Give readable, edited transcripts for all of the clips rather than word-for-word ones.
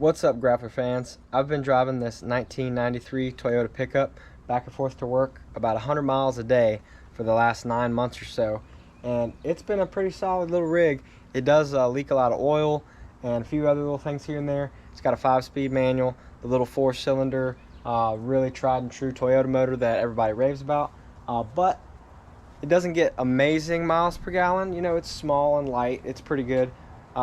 What's up, Grappler fans? I've been driving this 1993 Toyota pickup back and forth to work about 100 miles a day for the last 9 months or so, and it's been a pretty solid little rig. It does leak a lot of oil and a few other little things here and there. It's got a 5-speed manual, the little 4-cylinder, really tried and true Toyota motor that everybody raves about, but it doesn't get amazing miles per gallon. You know, it's small and light. It's pretty good.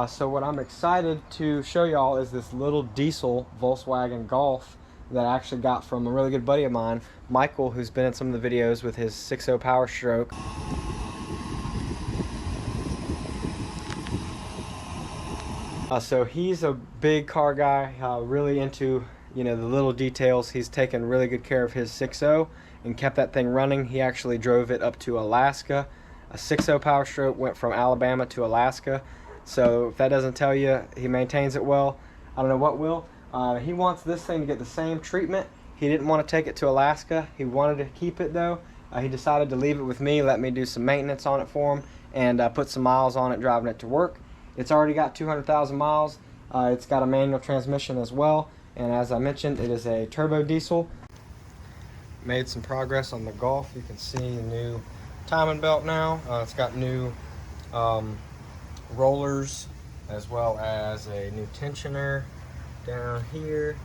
So what I'm excited to show y'all is this little diesel Volkswagen Golf that I actually got from a really good buddy of mine, Michael, who's been in some of the videos with his 6.0 Power Stroke. So he's a big car guy, really into, you know, the little details. He's taken really good care of his 6.0 and kept that thing running. He actually drove it up to Alaska. A 6.0 Power Stroke went from Alabama to Alaska. So if that doesn't tell you he maintains it well, I don't know what will. He wants this thing to get the same treatment. He didn't want to take it to Alaska. He wanted to keep it though. He decided to leave it with me, let me do some maintenance on it for him, and put some miles on it driving it to work. It's already got 200,000 miles. It's got a manual transmission as well, and as I mentioned, it is a turbo diesel. Made some progress on the Golf. You can see a new timing belt now. It's got new rollers, as well as a new tensioner down here,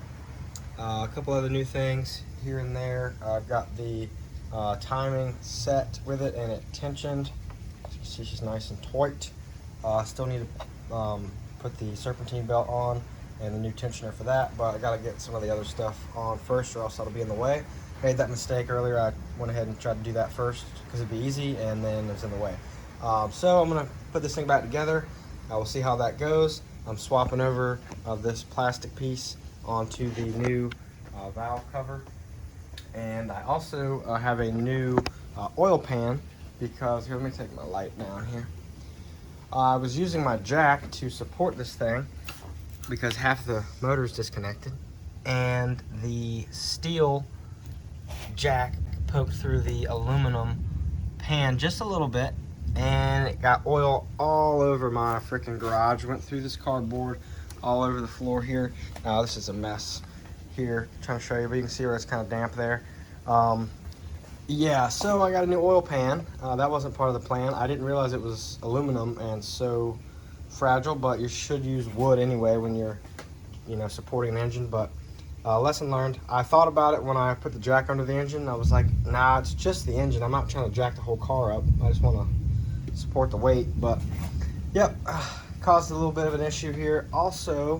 a couple other new things here and there. I've got the timing set with it and it tensioned. As you can see, she's nice and taut. Still need to put the serpentine belt on and the new tensioner for that, but I gotta get some of the other stuff on first or else that'll be in the way. Made that mistake earlier. I went ahead and tried to do that first because it'd be easy, and then it was in the way. So I'm gonna put this thing back together. We'll see how that goes. I'm swapping over this plastic piece onto the new valve cover, and I also have a new oil pan because here, let me take my light down here. I was using my jack to support this thing because half the motor is disconnected, and the steel jack poked through the aluminum pan just a little bit, and it got oil all over my freaking garage. Went through this cardboard all over the floor here. Now this is a mess here, trying to show you, but you can see where it's kind of damp there. Yeah, so I got a new oil pan. That wasn't part of the plan. I didn't realize it was aluminum and so fragile, but you should use wood anyway when you're, you know, supporting an engine. But lesson learned. I thought about it when I put the jack under the engine. I was like, nah, it's just the engine. I'm not trying to jack the whole car up. I just want to support the weight. But yep, caused a little bit of an issue here. Also,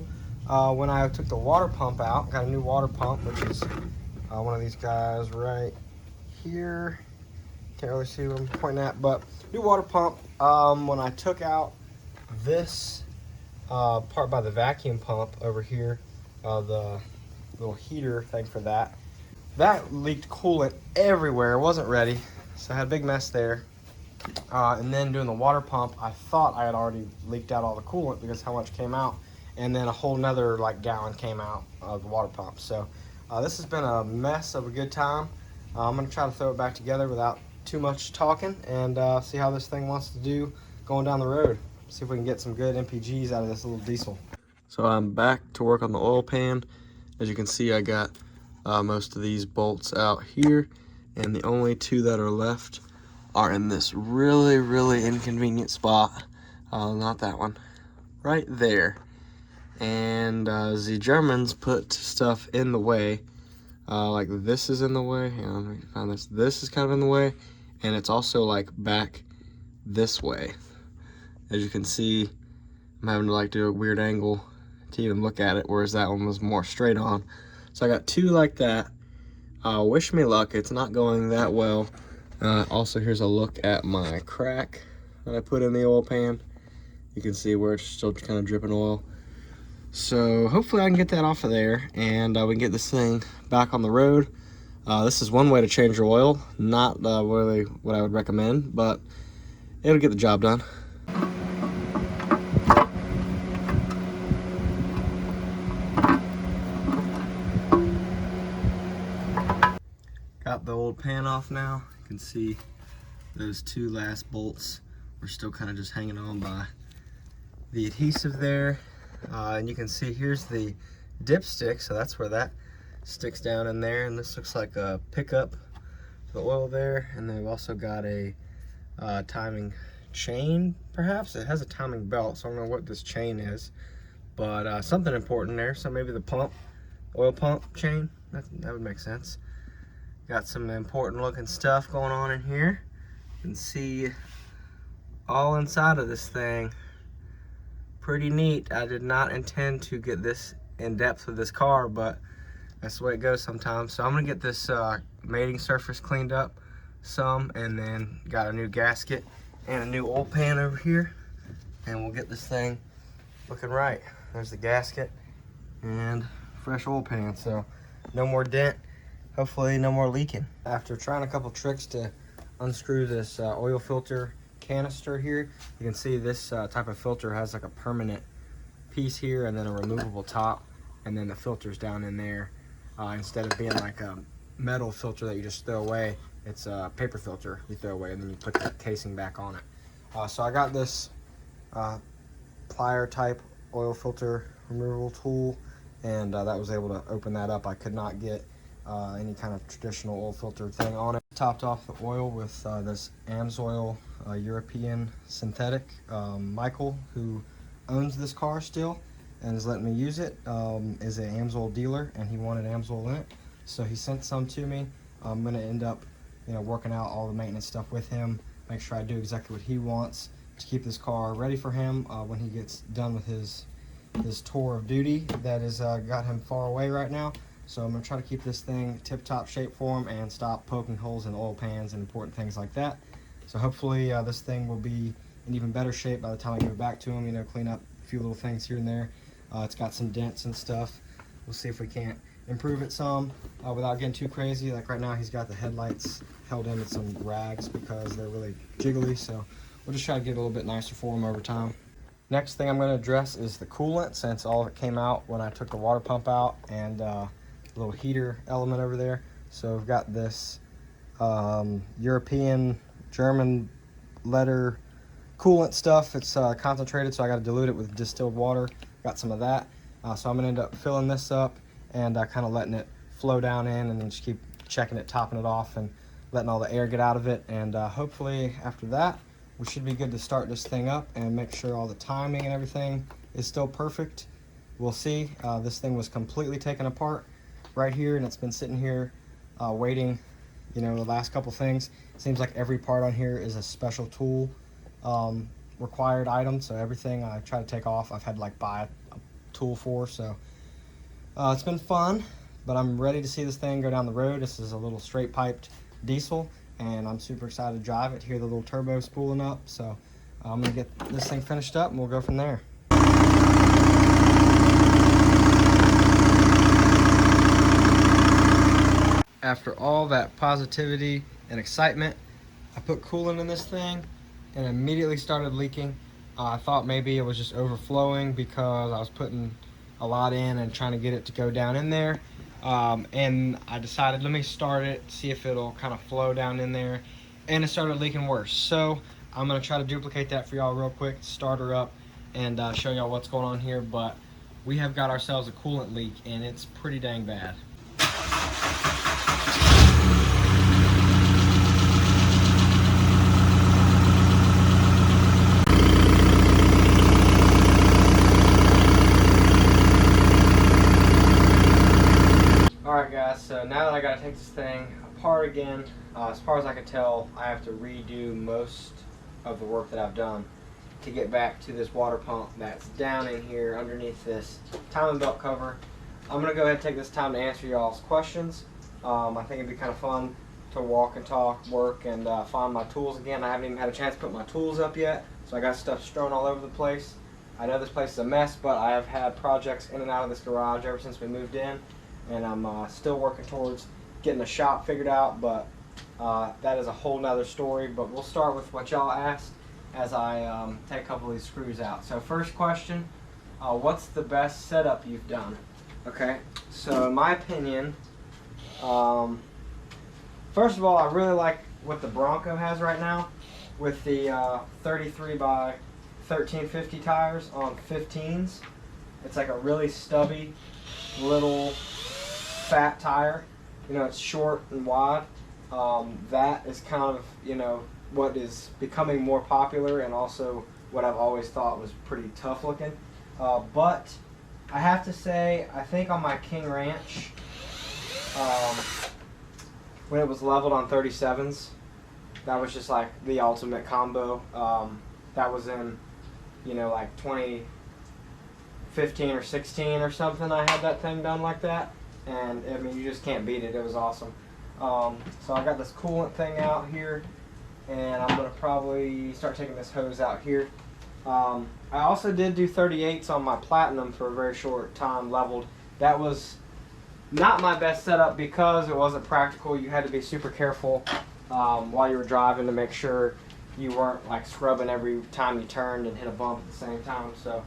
when I took the water pump out, got a new water pump, which is one of these guys right here. Can't really see what I'm pointing at, but new water pump. When I took out this part by the vacuum pump over here, the little heater thing for that leaked coolant everywhere. It wasn't ready, so I had a big mess there. And then doing the water pump, I thought I had already leaked out all the coolant because how much came out, and then a whole nother like gallon came out of the water pump. So this has been a mess of a good time. I'm gonna try to throw it back together without too much talking, and see how this thing wants to do going down the road. See if we can get some good MPGs out of this little diesel. So I'm back to work on the oil pan. As you can see, I got most of these bolts out here, and the only two that are left are in this really inconvenient spot. Not that one, right there. And the Germans put stuff in the way. Like this is in the way. Hang on, let me find this. This is kind of in the way, and it's also like back this way. As you can see, I'm having to like do a weird angle to even look at it, whereas that one was more straight on. So I got two like that. Wish me luck. It's not going that well. Also, here's a look at my crack that I put in the oil pan. You can see where it's still kind of dripping oil. So hopefully I can get that off of there, and we can get this thing back on the road. This is one way to change your oil. Not really what I would recommend, but it'll get the job done. Got the old pan off now. You can see those two last bolts were still kind of just hanging on by the adhesive there. And you can see here's the dipstick, so that's where that sticks down in there. And this looks like a pickup for the oil there. And then we've also got a timing chain, perhaps. It has a timing belt, so I don't know what this chain is, but something important there. So maybe the pump, oil pump chain, that would make sense. Got some important looking stuff going on in here. You can see all inside of this thing. Pretty neat. I did not intend to get this in depth with this car, but that's the way it goes sometimes. So I'm gonna get this mating surface cleaned up some, and then got a new gasket and a new oil pan over here, and we'll get this thing looking right. There's the gasket and fresh oil pan, so no more dent, hopefully no more leaking. After trying a couple tricks to unscrew this oil filter canister here, you can see this type of filter has like a permanent piece here and then a removable top, and then the filter's down in there. Instead of being like a metal filter that you just throw away, it's a paper filter you throw away, and then you put the casing back on it. So I got this plier type oil filter removal tool, and that was able to open that up. I could not get any kind of traditional oil filter thing on it. Topped off the oil with this AMSOIL European synthetic. Michael, who owns this car still and is letting me use it, is an AMSOIL dealer, and he wanted AMSOIL in it, so he sent some to me. I'm going to end up working out all the maintenance stuff with him, make sure I do exactly what he wants to keep this car ready for him when he gets done with his tour of duty that has got him far away right now. So I'm going to try to keep this thing tip-top shape for him and stop poking holes in oil pans and important things like that. So hopefully this thing will be in even better shape by the time I give it back to him, clean up a few little things here and there. It's got some dents and stuff. We'll see if we can't improve it some without getting too crazy. Like right now he's got the headlights held in with some rags because they're really jiggly, so we'll just try to get it a little bit nicer for him over time. Next thing I'm going to address is the coolant, since all of it came out when I took the water pump out, and little heater element over there. So we've got this European German letter coolant stuff. It's concentrated, so I got to dilute it with distilled water. Got some of that, so I'm gonna end up filling this up and kind of letting it flow down in, and then just keep checking it, topping it off, and letting all the air get out of it. And hopefully after that we should be good to start this thing up and make sure all the timing and everything is still perfect. We'll see. This thing was completely taken apart right here, and it's been sitting here waiting, the last couple things. It seems like every part on here is a special tool required item, so everything I try to take off I've had to buy a tool for. So it's been fun, but I'm ready to see this thing go down the road. This is a little straight piped diesel, and I'm super excited to drive it. Hear the little turbo spooling up, so I'm gonna get this thing finished up and we'll go from there. After all that positivity and excitement, I put coolant in this thing and immediately started leaking. I thought maybe it was just overflowing because I was putting a lot in and trying to get it to go down in there. And I decided, let me start it, see if it'll kind of flow down in there, and it started leaking worse. So I'm gonna try to duplicate that for y'all real quick, start her up, and show y'all what's going on here. But we have got ourselves a coolant leak, and it's pretty dang bad. Alright guys, so now that I gotta take this thing apart again, as far as I can tell, I have to redo most of the work that I've done to get back to this water pump that's down in here underneath this timing belt cover. I'm gonna go ahead and take this time to answer y'all's questions. I think it'd be kind of fun to walk and talk, work, and find my tools again. I haven't even had a chance to put my tools up yet, so I got stuff strewn all over the place. I know this place is a mess, but I have had projects in and out of this garage ever since we moved in, and I'm still working towards getting the shop figured out, but that is a whole nother story. But we'll start with what y'all asked as I take a couple of these screws out. So first question, what's the best setup you've done? Okay, so in my opinion, first of all, I really like what the Bronco has right now with the 33 by 1350 tires on 15s. It's like a really stubby little fat tire. You know, it's short and wide. That is kind of, you know, what is becoming more popular, and also what I've always thought was pretty tough looking. But I have to say, I think on my King Ranch, when it was leveled on 37s, that was just like the ultimate combo. That was in, you know, like 2015 or 16 or something. I had that thing done like that, and I mean, you just can't beat it. It was awesome. So I got this coolant thing out here, and I'm gonna probably start taking this hose out here. I also did do 38s on my Platinum for a very short time, leveled. That was not my best setup because it wasn't practical. You had to be super careful while you were driving to make sure you weren't like scrubbing every time you turned and hit a bump at the same time. So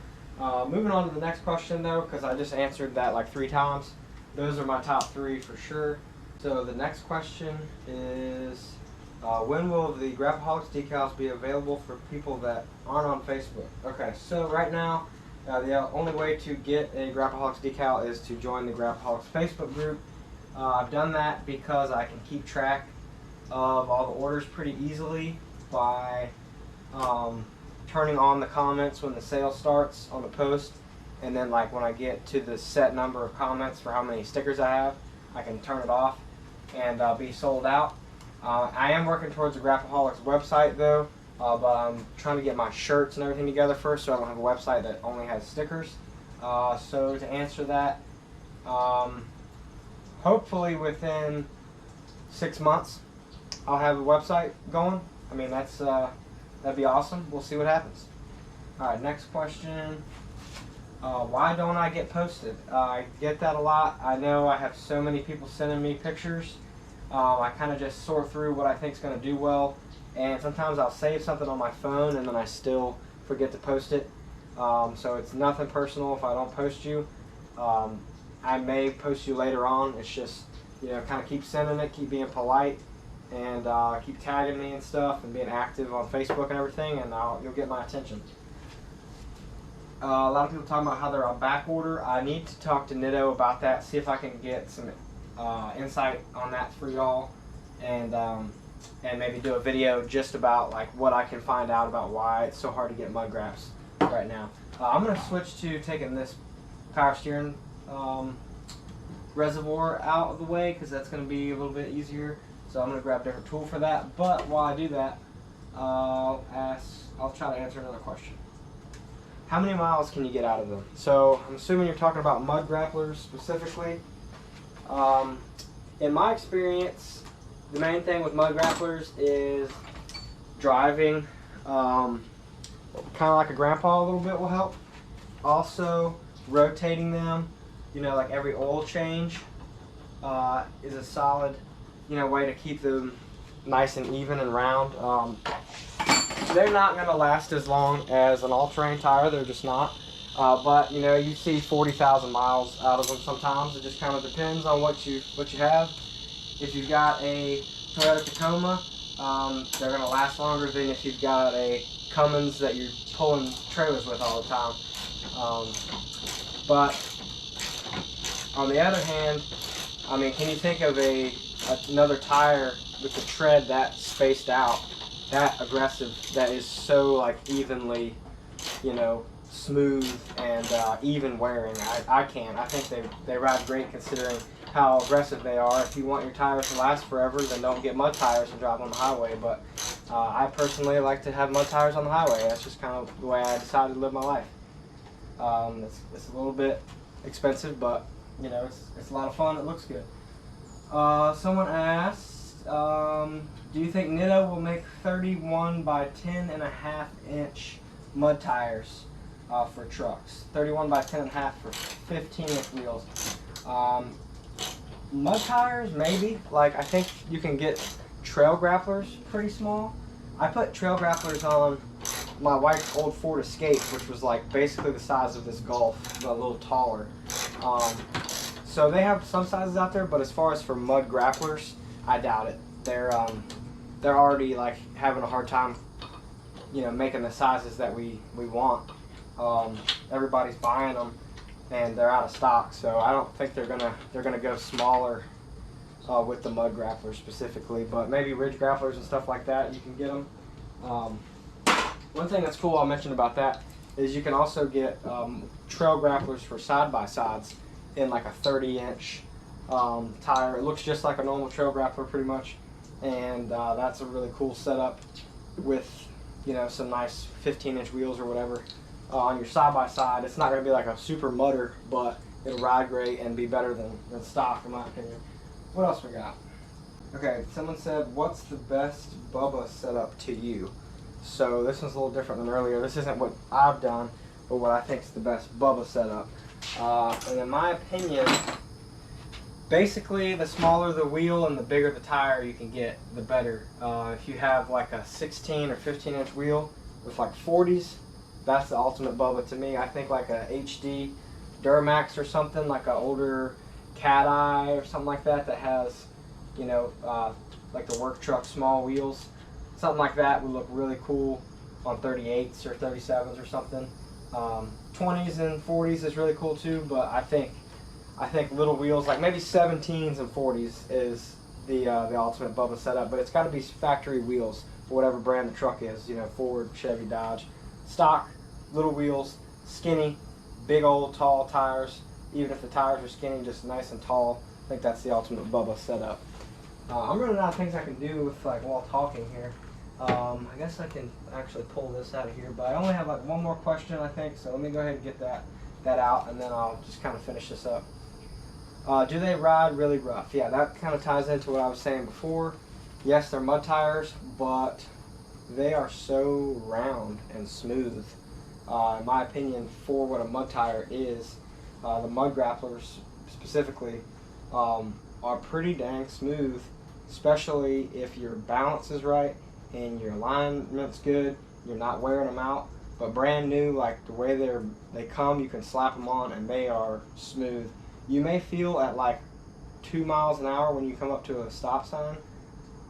moving on to the next question though, because I just answered that like 3 times. Those are my top 3 for sure. So the next question is, when will the Grapplaholics decals be available for people that aren't on Facebook? Okay, so right now, the only way to get a Grapplaholics decal is to join the Grapplaholics Facebook group. I've done that because I can keep track of all the orders pretty easily by turning on the comments when the sale starts on the post, and then like when I get to the set number of comments for how many stickers I have, I can turn it off and be sold out. I am working towards the Grapplaholics website though, but I'm trying to get my shirts and everything together first, so I don't have a website that only has stickers. So to answer that, hopefully within 6 months I'll have a website going. I mean, that'd be awesome. We'll see what happens. Alright, next question. Why don't I get posted? I get that a lot. I know I have so many people sending me pictures. I kind of just sort through what I think is going to do well, and sometimes I'll save something on my phone and then I still forget to post it. So it's nothing personal if I don't post you. I may post you later on. It's just, you know, kind of keep sending it, keep being polite, and keep tagging me and stuff, and being active on Facebook and everything, and you'll get my attention. A lot of people talking about how they're on back order. I need to talk to Nitto about that, see if I can get some insight on that for y'all, and maybe do a video just about like what I can find out about why it's so hard to get mud graps right now. I'm going to switch to taking this power steering reservoir out of the way, because that's going to be a little bit easier. So I'm going to grab a different tool for that. But while I do that, I'll try to answer another question. How many miles can you get out of them? So I'm assuming you're talking about mud grapplers specifically. In my experience, the main thing with mud grapplers is driving kind of like a grandpa a little bit will help. Also, rotating them, you know, like every oil change is a solid, you know, way to keep them nice and even and round. They're not going to last as long as an all-terrain tire. They're just not. But you know, you see 40,000 miles out of them sometimes. It just kind of depends on what you have. If you've got a Toyota Tacoma, they're going to last longer than if you've got a Cummins that you're pulling trailers with all the time. But on the other hand, I mean, can you think of another tire with the tread that spaced out, that aggressive, that is so like evenly, you know, smooth and even wearing? I can't. I think they ride great considering how aggressive they are. If you want your tires to last forever, then don't get mud tires and drive on the highway. But I personally like to have mud tires on the highway. That's just kind of the way I decided to live my life. It's a little bit expensive, but you know, it's a lot of fun. It looks good. Someone asked, do you think Nitto will make 31 by 10.5 inch mud tires for trucks? 31 by 10.5 for 15-inch wheels. Mud tires, maybe. Like, I think you can get trail grapplers pretty small. I put trail grapplers on my wife's old Ford Escape, which was like basically the size of this Golf, but a little taller. So they have some sizes out there, but as far as for mud grapplers, I doubt it. They're already like having a hard time, you know, making the sizes that we want. Everybody's buying them, and they're out of stock. So I don't think they're gonna go smaller with the mud grapplers specifically, but maybe ridge grapplers and stuff like that, you can get them. One thing that's cool I'll mention about that is you can also get trail grapplers for side-by-sides in like a 30-inch tire. It looks just like a normal trail grappler pretty much, and that's a really cool setup with, you know, some nice 15-inch wheels or whatever on your side-by-side. It's not going to be like a super mudder, but it'll ride great and be better than stock in my opinion. What else we got? Okay, someone said, what's the best Bubba setup to you? So this one's a little different than earlier. This isn't what I've done, but what I think is the best Bubba setup. And in my opinion, basically the smaller the wheel and the bigger the tire you can get, the better. If you have like a 16 or 15-inch wheel with like 40s, that's the ultimate Bubba to me. I think like a HD Duramax or something, like an older Cat Eye or something like that that has, you know, like the work truck small wheels. Something like that would look really cool on 38s or 37s or something. 20s and 40s is really cool too, but I think little wheels, like maybe 17s and 40s, is the ultimate Bubba setup. But it's got to be factory wheels for whatever brand the truck is. You know, Ford, Chevy, Dodge. Stock, little wheels, skinny, big old tall tires. Even if the tires are skinny, just nice and tall. I think that's the ultimate Bubba setup. I'm running out of things I can do with like while talking here. I guess I can actually pull this out of here, but I only have like one more question, I think. So let me go ahead and get that out, and then I'll just kind of finish this up. Do they ride really rough? Yeah, that kind of ties into what I was saying before. Yes, they're mud tires, but they are so round and smooth. In my opinion, for what a mud tire is, the mud grapplers specifically are pretty dang smooth, especially if your balance is right and your alignment's good, you're not wearing them out. But brand new, like the way they come, you can slap them on and they are smooth. You may feel at like 2 miles an hour when you come up to a stop sign,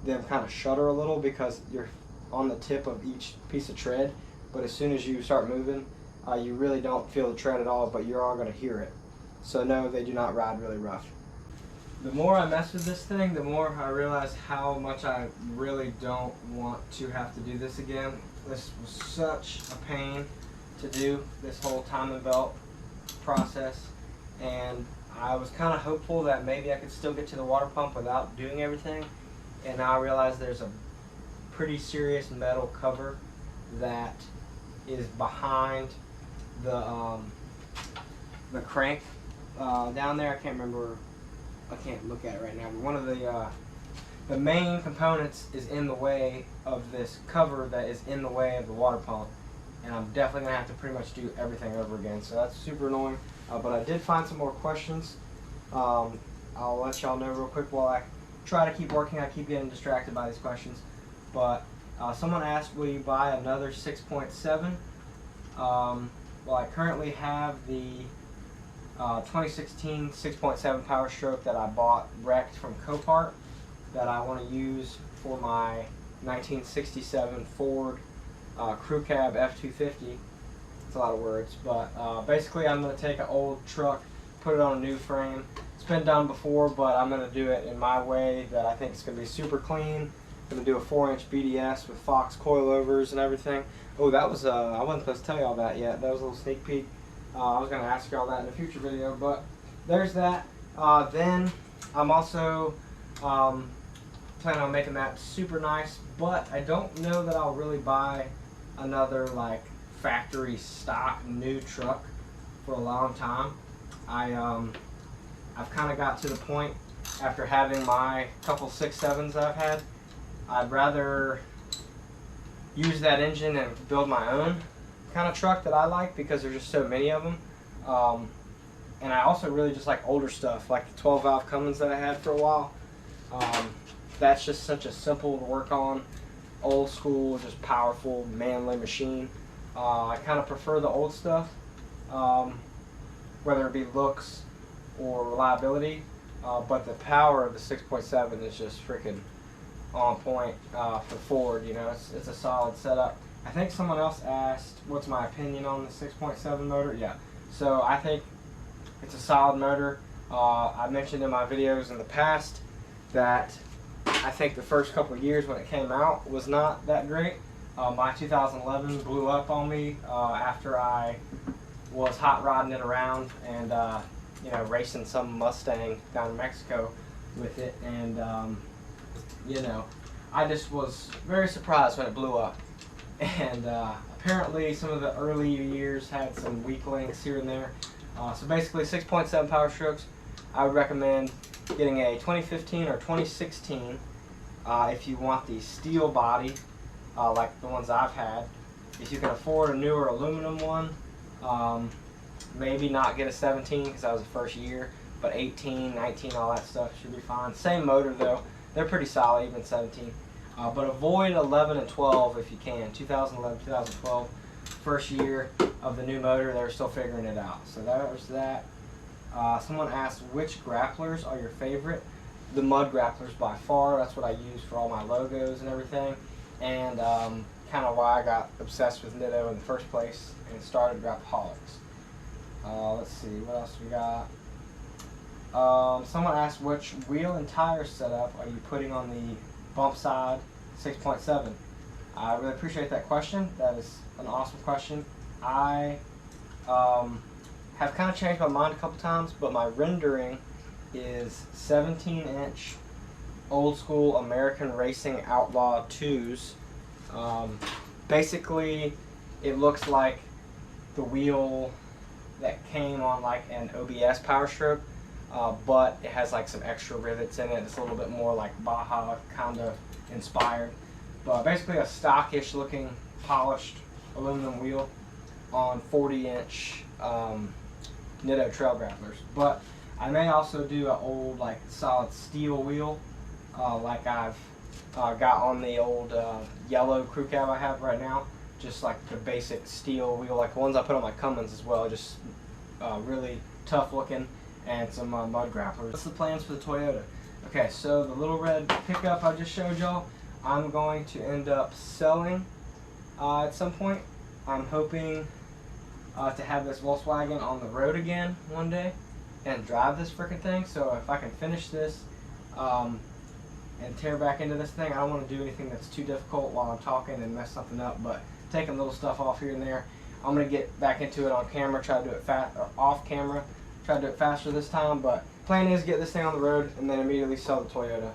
them kind of shudder a little because you're on the tip of each piece of tread. But as soon as you start moving, you really don't feel the tread at all, but you're all going to hear it. So no, they do not ride really rough. The more I mess with this thing, the more I realize how much I really don't want to have to do this again. This was such a pain to do, this whole timing belt process, and I was kind of hopeful that maybe I could still get to the water pump without doing everything, and now I realize there's a pretty serious metal cover that is behind the crank down there. I can't remember. I can't look at it right now, but one of the main components is in the way of this cover that is in the way of the water pump, and I'm definitely going to have to pretty much do everything over again, so that's super annoying. But I did find some more questions. I'll let y'all know real quick while I try to keep working. I keep getting distracted by these questions. But someone asked, will you buy another 6.7? Well, I currently have the 2016 6.7 Power Stroke that I bought wrecked from Copart that I want to use for my 1967 Ford Crew Cab F250. It's a lot of words, but basically I'm going to take an old truck, put it on a new frame. It's been done before, but I'm going to do it in my way that I think is going to be super clean. I'm going to do a 4-inch BDS with Fox coilovers and everything. Oh, that was, I wasn't supposed to tell y'all that yet. That was a little sneak peek. I was going to ask y'all that in a future video, but there's that. Then I'm also planning on making that super nice, but I don't know that I'll really buy another like factory stock new truck for a long time. I've kind of got to the point after having my couple 6.7s that I've had, I'd rather use that engine and build my own kind of truck that I like because there's just so many of them. And I also really just like older stuff, like the 12 valve Cummins that I had for a while. That's just such a simple to work on, old school, just powerful, manly machine. I kind of prefer the old stuff, whether it be looks or reliability, but the power of the 6.7 is just freaking on point for Ford. You know, it's a solid setup. I think someone else asked, what's my opinion on the 6.7 motor? Yeah, so I think It's a solid motor. I mentioned in my videos in the past that I think the first couple of years when it came out was not that great. My 2011 blew up on me after I was hot rodding it around and you know, racing some Mustang down in Mexico with it, and you know, I just was very surprised when it blew up. And apparently some of the early years had some weak links here and there. So basically 6.7 power strokes. I would recommend getting a 2015 or 2016 if you want the steel body like the ones I've had. If you can afford a newer aluminum one, maybe not get a 17 because that was the first year, but 18, 19, all that stuff should be fine. Same motor though, they're pretty solid, even 17. But avoid 11 and 12 if you can. 2011, 2012, first year of the new motor, they're still figuring it out. So that was that. Someone asked which grapplers are your favorite. The mud grapplers by far. That's what I use for all my logos and everything. And kind of why I got obsessed with Nitto in the first place and started Grapplaholics. Let's see, what else we got? Someone asked which wheel and tire setup are you putting on the bump side 6.7. I really appreciate that question. That is an awesome question. I have kind of changed my mind a couple times, but my rendering is 17-inch old school American Racing Outlaw 2s. Basically, it looks like the wheel that came on like an OBS Power Stroke, but it has like some extra rivets in it. It's a little bit more like Baja kind of inspired. But basically a stockish looking polished aluminum wheel on 40-inch Nitto trail grapplers. But I may also do an old like solid steel wheel like I've got on the old yellow crew cab I have right now. Just like the basic steel wheel, like the ones I put on my Cummins as well, just really tough looking, and some mud grapplers. What's the plans for the Toyota? Okay, so the little red pickup I just showed y'all, I'm going to end up selling at some point. I'm hoping to have this Volkswagen on the road again one day and drive this freaking thing. So if I can finish this and tear back into this thing, I don't want to do anything that's too difficult while I'm talking and mess something up, but taking little stuff off here and there. I'm going to get back into it on camera, try to do it off camera, try to do it faster this time, but plan is get this thing on the road and then immediately sell the Toyota.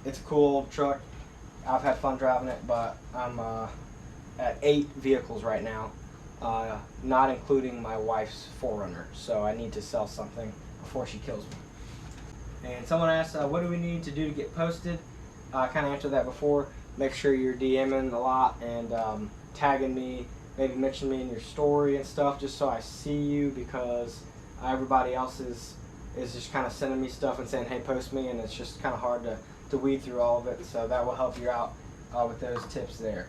It's a cool old truck. I've had fun driving it, but I'm at 8 vehicles right now, not including my wife's 4Runner, so I need to sell something before she kills me. And someone asked, what do we need to do to get posted? I kind of answered that before. Make sure you're DMing a lot and tagging me, maybe mention me in your story and stuff, just so I see you, because everybody else is just kind of sending me stuff and saying, hey, post me, and it's just kind of hard to weed through all of it, so that will help you out with those tips there.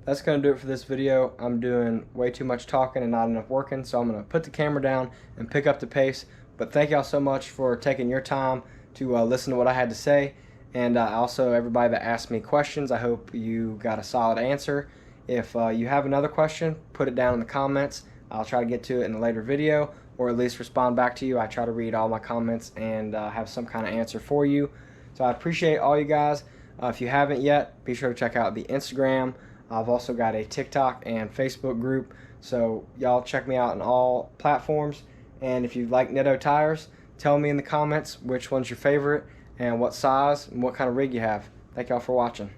That's going to do it for this video. I'm doing way too much talking and not enough working, so I'm going to put the camera down and pick up the pace. But thank y'all so much for taking your time to listen to what I had to say. And also everybody that asked me questions, I hope you got a solid answer. If you have another question, put it down in the comments. I'll try to get to it in a later video, or at least respond back to you. I try to read all my comments and have some kind of answer for you. So I appreciate all you guys. If you haven't yet, be sure to check out the Instagram. I've also got a TikTok and Facebook group, so y'all check me out on all platforms. And if you like Nitto tires, tell me in the comments which one's your favorite and what size and what kind of rig you have. Thank y'all for watching.